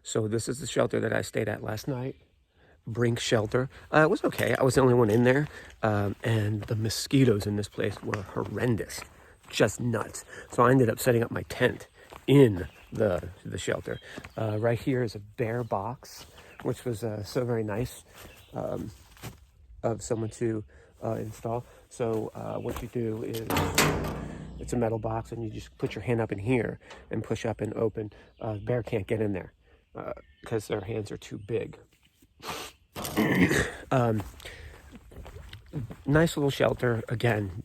So this is the shelter that I stayed at last night. Brink Shelter. It was okay. I was the only one in there. And the mosquitoes in this place were horrendous. Just nuts. So I ended up setting up my tent in the shelter. Right here is a bear box, which was so very nice of someone to install. So what you do is, it's a metal box, and you just put your hand up in here and push up and open. Bear can't get in there because their hands are too big. Nice little shelter. Again,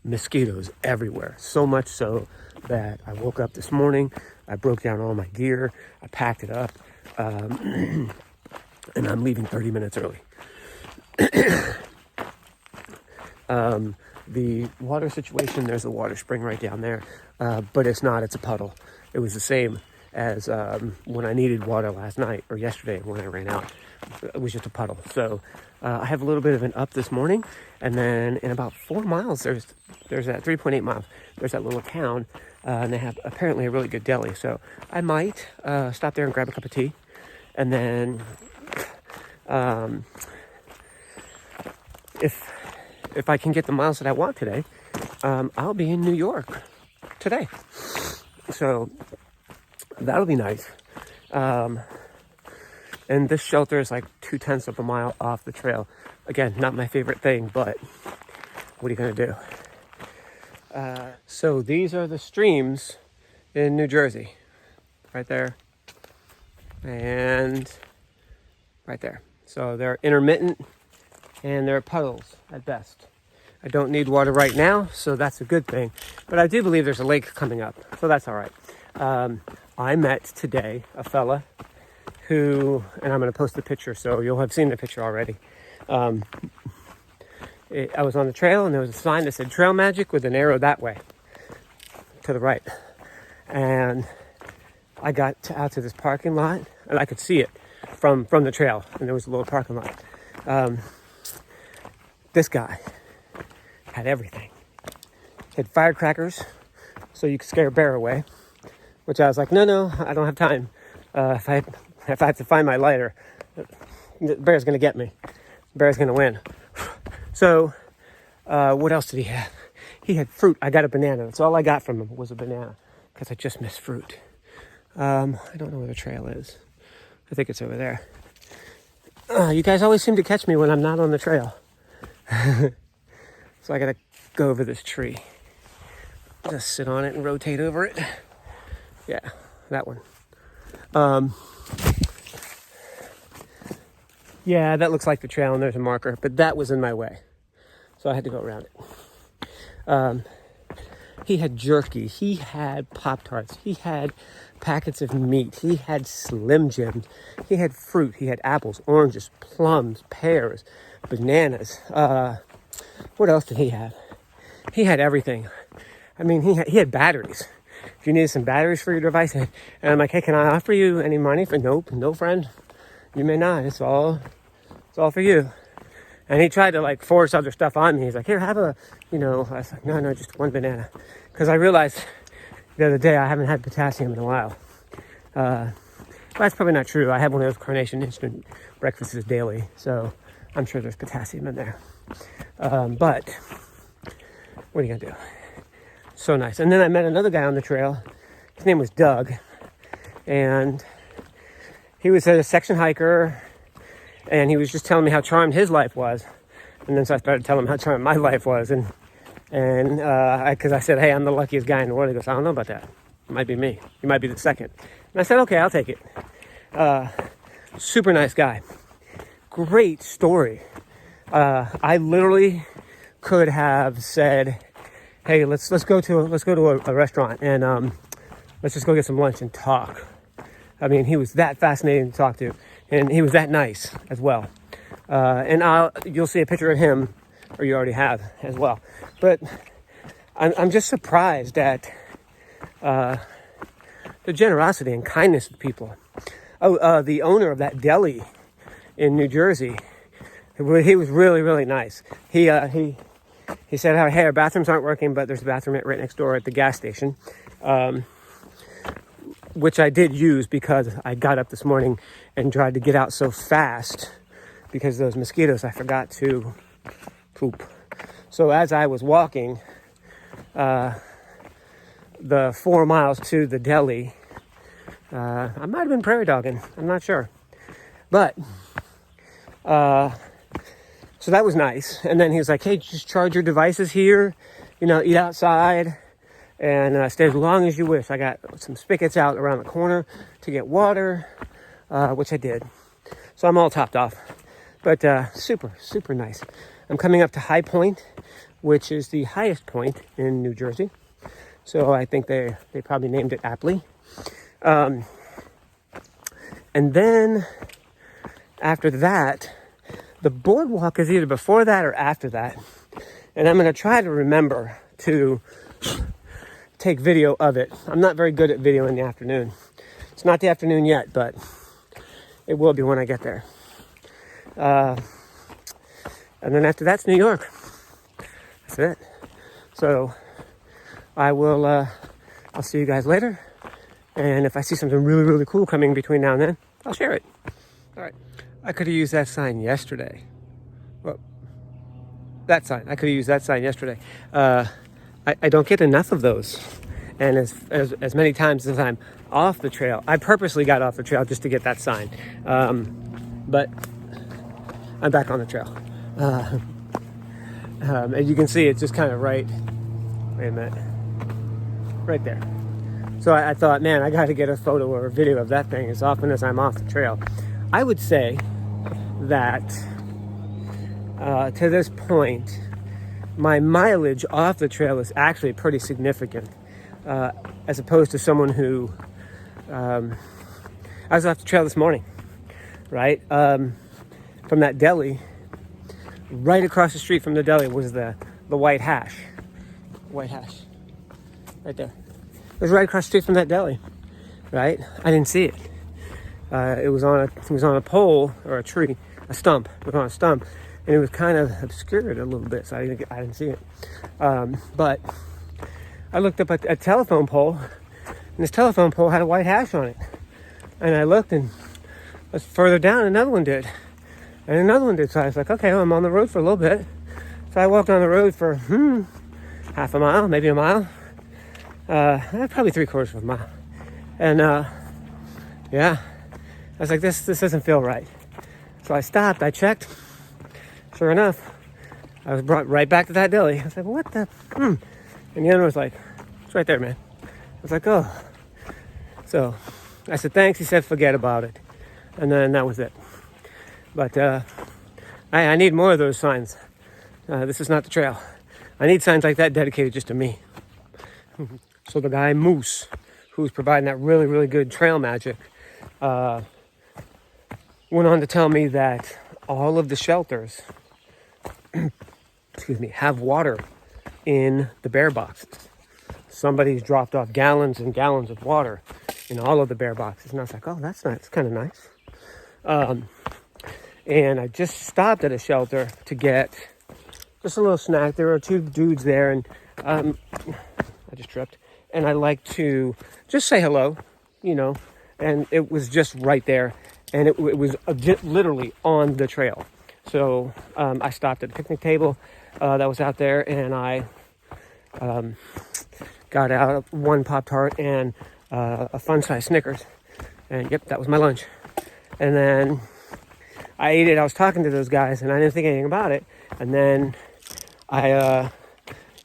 mosquitoes everywhere. So much so that I woke up this morning, I broke down all my gear, I packed it up, and I'm leaving 30 minutes early. The water situation, there's a water spring right down there, but it's a puddle. It was the same as when I needed water last night or yesterday when I ran out. It was just a puddle. So I have a little bit of an up this morning, and then in about 4 miles, there's that 3.8 miles, there's that little town, and they have apparently a really good deli. So I might stop there and grab a cup of tea, and then if I can get the miles that I want today, I'll be in New York today. So that'll be nice. And this shelter is like 0.2 of a mile off the trail. Again, not my favorite thing, but what are you going to do? So these are the streams in New Jersey. Right there. And right there. So they're intermittent and they're puddles at best. I don't need water right now, so that's a good thing. But I do believe there's a lake coming up, so that's all right. I met today a fella who, and I'm going to post the picture, so you'll have seen the picture already. I was on the trail, and there was a sign that said Trail Magic with an arrow that way, to the right. And I got out to this parking lot, and I could see it from the trail, and there was a little parking lot. This guy had everything. He had firecrackers, so you could scare a bear away, which I was like, no, I don't have time. If I have to find my lighter, the bear's going to get me. The bear's going to win. So what else did he have? He had fruit. I got a banana. That's all I got from him was a banana because I just missed fruit. I don't know where the trail is. I think it's over there. You guys always seem to catch me when I'm not on the trail. So I got to go over this tree. Just sit on it and rotate over it. Yeah, that one. Yeah, that looks like the trail, and there's a marker, but that was in my way, so I had to go around it. He had jerky, he had Pop-Tarts, he had packets of meat, he had Slim Jims, he had fruit, he had apples, oranges, plums, pears, bananas. What else did he have? He had everything. I mean, he had batteries. If you needed some batteries for your device, and I'm like, hey, can I offer you any money for? Nope, no friend. You may not. It's all for you. And he tried to like force other stuff on me. He's like, here, have a, I was like, no, just one banana. Because I realized the other day I haven't had potassium in a while. That's probably not true. I have one of those Carnation Instant breakfasts daily, so I'm sure there's potassium in there. But what are you gonna do? So nice. And then I met another guy on the trail. His name was Doug, and he was a section hiker, and he was just telling me how charmed his life was. And then so I started telling him how charmed my life was, and because I said, hey, I'm the luckiest guy in the world. He goes, I don't know about that. It might be me. You might be the second. And I said, okay, I'll take it. Super nice guy. Great story. I literally could have said, hey, let's go to a restaurant and let's just go get some lunch and talk. I mean, he was that fascinating to talk to, and he was that nice as well. And you'll see a picture of him, or you already have as well. But I'm just surprised at the generosity and kindness of people. The owner of that deli in New Jersey, he was really, really nice. He said, hey, our bathrooms aren't working, but there's a bathroom right next door at the gas station. which I did use because I got up this morning and tried to get out so fast because of those mosquitoes. I forgot to poop. So as I was walking the 4 miles to the deli, I might have been prairie dogging. I'm not sure. But, so that was nice. And then he was like, hey, just charge your devices here, eat outside, and stay as long as you wish. I got some spigots out around the corner to get water, which I did. So I'm all topped off. But super, super nice. I'm coming up to High Point, which is the highest point in New Jersey. So I think they probably named it aptly. And then after that, the boardwalk is either before that or after that. And I'm going to try to remember to take video of it. I'm not very good at video in the afternoon. It's not the afternoon yet, but it will be when I get there. And then after that's New York. That's it. So I will, I'll see you guys later. And if I see something really, really cool coming between now and then, I'll share it. All right. I could have used that sign yesterday. Well, that sign. I could have used that sign yesterday. I don't get enough of those. And as many times as I'm off the trail, I purposely got off the trail just to get that sign. But I'm back on the trail. As you can see, it's just kind of right. Wait a minute. Right there. So I thought, man, I got to get a photo or a video of that thing as often as I'm off the trail. I would say that to this point, my mileage off the trail is actually pretty significant, as opposed to someone who, I was off the trail this morning, right? From that deli, right across the street from the deli was the white hash. White hash. Right there. It was right across the street from that deli, right? I didn't see it. It was on a pole or a tree, a stump. It was on a stump, and it was kind of obscured a little bit, so I didn't see it. But I looked up at a telephone pole, and this telephone pole had a white hash on it. And I looked, and further down, another one did, and another one did. So I was like, okay, well, I'm on the road for a little bit. So I walked on the road for half a mile, maybe a mile. Probably 3/4 of a mile. And yeah, I was like, this doesn't feel right. So I stopped, I checked. Sure enough, I was brought right back to that deli. I was like, what the? And the owner was like, it's right there, man. I was like, oh. So I said, thanks. He said, forget about it. And then that was it. But I need more of those signs. This is not the trail. I need signs like that dedicated just to me. So the guy Moose, who's providing that really, really good trail magic, went on to tell me that all of the shelters, have water in the bear boxes. Somebody's dropped off gallons and gallons of water in all of the bear boxes. And I was like, oh, that's nice. It's kind of nice. And I just stopped at a shelter to get just a little snack. There were two dudes there, and I just tripped. And I like to just say hello, and it was just right there. And it was literally on the trail. So I stopped at the picnic table that was out there, and I got out one Pop-Tart and a fun-size Snickers. And yep, that was my lunch. And then I ate it. I was talking to those guys, and I didn't think anything about it. And then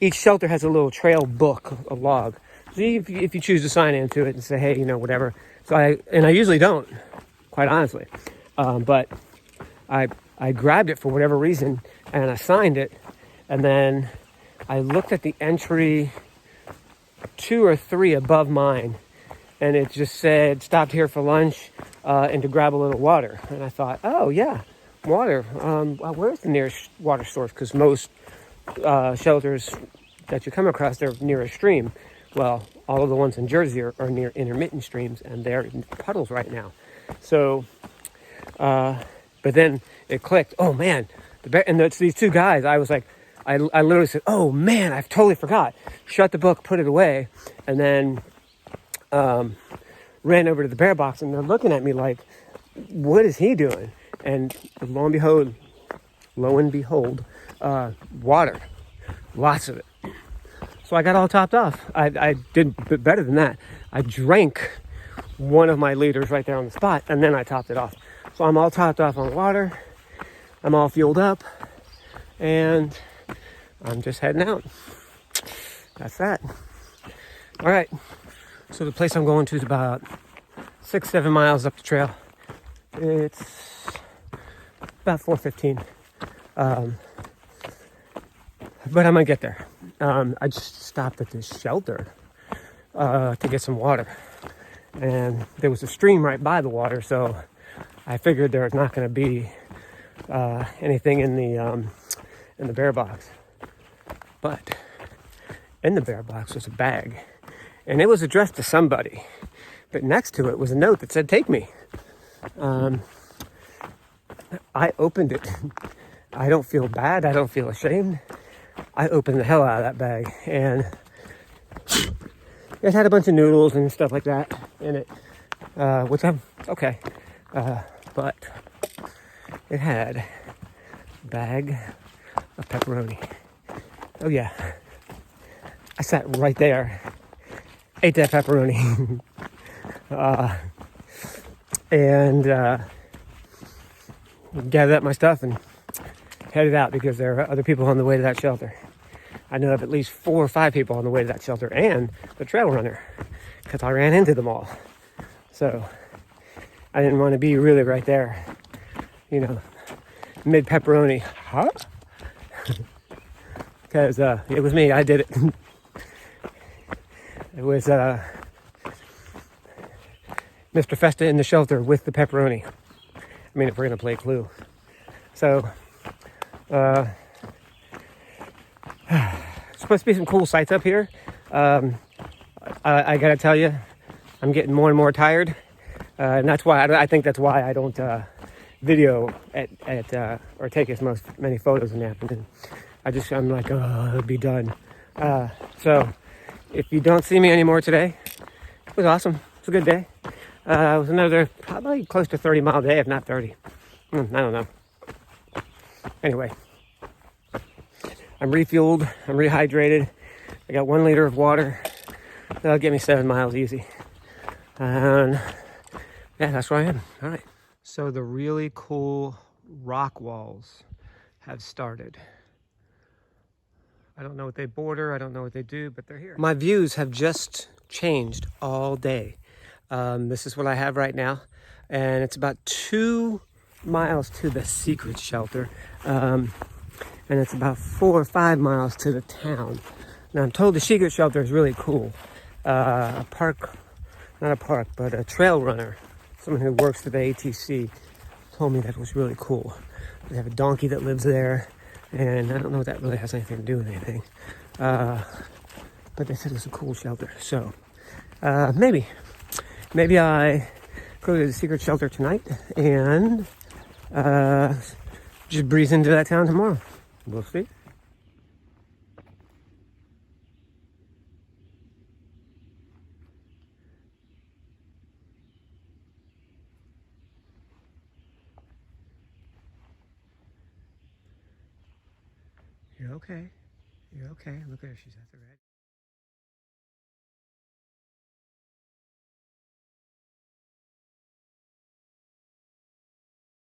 each shelter has a little trail book, a log. So if you choose to sign into it and say, hey, whatever. So I usually don't, quite honestly. But I grabbed it for whatever reason, and I signed it. And then I looked at the entry 2 or 3 above mine, and it just said, stopped here for lunch and to grab a little water. And I thought, oh, yeah, water. Where's the nearest water source? Because most shelters that you come across, they're near a stream. Well, all of the ones in Jersey are near intermittent streams, and they're in puddles right now. So, but then it clicked. Oh, man. And it's these two guys. I was like, I literally said, oh, man, I totally forgot. Shut the book, put it away. And then ran over to the bear box, and they're looking at me like, what is he doing? And lo and behold, water, lots of it. So I got all topped off. I did better than that. I drank one of my liters right there on the spot, and then I topped it off. So I'm all topped off on water. I'm all fueled up, and I'm just heading out. That's that. All right. So the place I'm going to is about 6-7 miles up the trail. It's about 4:15. But I'm gonna get there. I just stopped at this shelter to get some water, and there was a stream right by the water, so I figured there was not going to be anything in the bear box. But in the bear box was a bag, and it was addressed to somebody. But next to it was a note that said, "Take me." I opened it. I don't feel bad. I don't feel ashamed. I opened the hell out of that bag, and it had a bunch of noodles and stuff like that in it, which I'm okay. But it had a bag of pepperoni. Oh yeah, I sat right there, ate that pepperoni, and gathered up my stuff and headed out, because there are other people on the way to that shelter. I know of at least 4 or 5 people on the way to that shelter, and the trail runner, because I ran into them all. So I didn't want to be really right there, mid pepperoni, huh? Because it was me. I did it. It was Mr. Festa in the shelter with the pepperoni. I mean, if we're gonna play Clue. So supposed to be some cool sights up here. I gotta tell you, I'm getting more and more tired, and that's why I think that's why I don't video or take as many photos in the afternoon. I'm like, oh, it'll be done. So if you don't see me anymore today, it was awesome. It was a good day. It was another probably close to 30-mile day, if not 30. I don't know. Anyway, I'm refueled. I'm rehydrated. I got 1 liter of water. That'll get me 7 miles easy. And yeah, that's where I am. All right. So the really cool rock walls have started. I don't know what they border. I don't know what they do, but they're here. My views have just changed all day. This is what I have right now. And it's about 2 miles to the secret shelter. And it's about 4 or 5 miles to the town. Now I'm told the secret shelter is really cool. A trail runner, someone who works for the ATC, told me that was really cool. They have a donkey that lives there, and I don't know if that really has anything to do with anything. But they said it was a cool shelter. So maybe I go to the secret shelter tonight and just breeze into that town tomorrow. We'll see. You're okay. You're okay. Look at her. She's at the red.